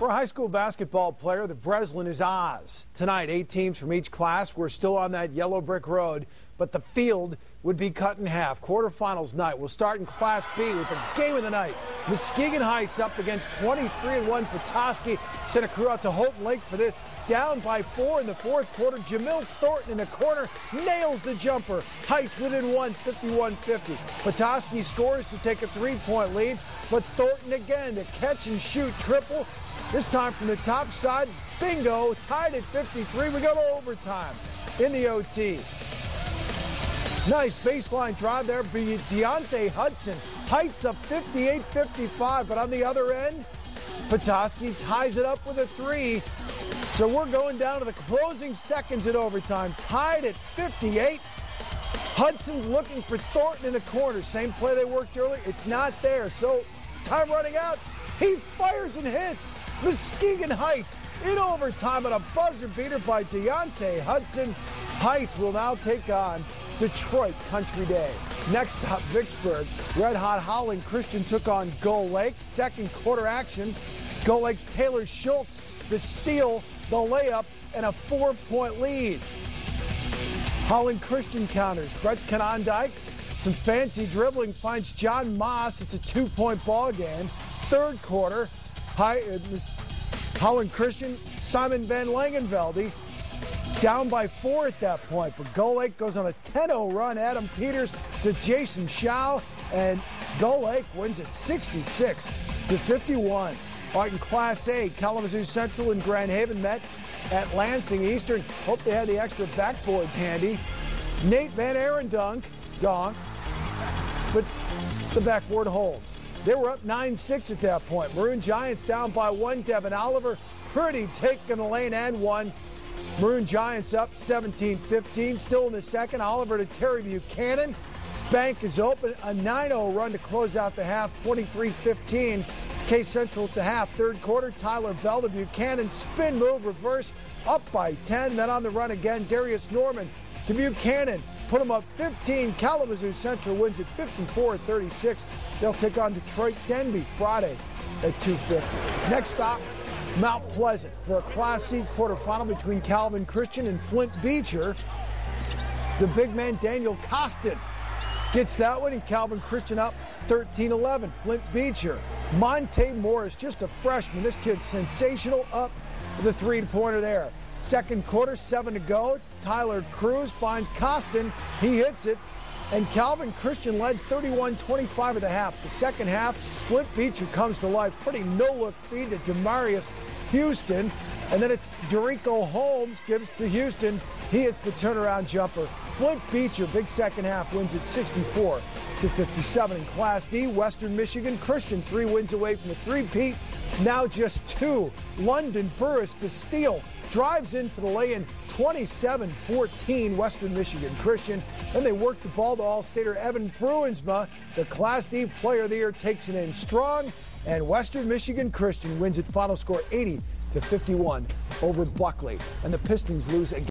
For a high school basketball player, the Breslin is Oz. Tonight, 8 teams from each class were still on that yellow brick road, but the field would be cut in half. Quarterfinals night will start in Class B with the game of the night. Muskegon Heights up against 23-1 Petoskey. Sent a crew out to Holton Lake for this. Down by 4 in the fourth quarter. Jamil Thornton in the corner nails the jumper. Heights within one, 51-50. Petoskey scores to take a 3-point lead, but Thornton again to catch and shoot triple. This time from the top side. Bingo, tied at 53. We go to overtime in the OT. Nice baseline drive there. Deontay Hudson. Heights up 58-55, but on the other end, Petoskey ties it up with a 3. So we're going down to the closing seconds in overtime. Tied at 58. Hudson's looking for Thornton in the corner. Same play they worked earlier. It's not there. So time running out. He fires and hits. Muskegon Heights in overtime on a buzzer beater by Deontay Hudson. Heights will now take on Detroit Country Day. Next up, Vicksburg. Red Hot Holland Christian took on Gull Lake. Second quarter action. Gull Lake's Taylor Schultz, the steal, the layup, and a 4-point lead. Holland Christian counters. Brett Conondike, some fancy dribbling, finds John Moss. It's a 2-point ball game. Third quarter, Holland Christian, Simon Van Langenvelde, down by 4 at that point, but Gull Lake goes on a 10-0 run. Adam Peters to Jason Schau, and Gull Lake wins it 66-51. All right, in Class A, Kalamazoo Central and Grand Haven met at Lansing Eastern. Hope they had the extra backboards handy. Nate Van Arendonk donked, but the backboard holds. They were up 9-6 at that point. Maroon Giants down by 1. Devin Oliver, pretty taking the lane and 1. Maroon Giants up 17-15. Still in the second. Oliver to Terry Buchanan. Bank is open. A 9-0 run to close out the half. 23-15. K Central at the half. Third quarter. Tyler Bell to Buchanan. Spin move. Reverse. Up by 10. Then on the run again. Darius Norman to Buchanan. Put them up 15. Kalamazoo Central wins at 54-36. They'll take on Detroit Denby Friday at 2:50. Next stop, Mount Pleasant for a Class C quarterfinal between Calvin Christian and Flint Beecher. The big man Daniel Costin gets that one, and Calvin Christian up 13-11. Flint Beecher. Monte Morris, just a freshman. This kid's sensational, up the 3-pointer there. Second quarter, 7 to go. Tyler Cruz finds Costin. He hits it. And Calvin Christian led 31-25 at the half. The second half, Flint Beecher comes to life. Pretty no-look feed to Demarius Houston. And then it's Dorico Holmes gives to Houston. He hits the turnaround jumper. Flint Beecher, big second half, wins at 64-57. In Class D, Western Michigan Christian, 3 wins away from a three-peat. Now just 2. London Burris, the steal, drives in for the lay-in. 27-14 Western Michigan Christian. Then they work the ball to All-Stater Evan Bruinsma. The Class D Player of the Year takes it in strong, and Western Michigan Christian wins at final score 80-51 over Buckley. And the Pistons lose again.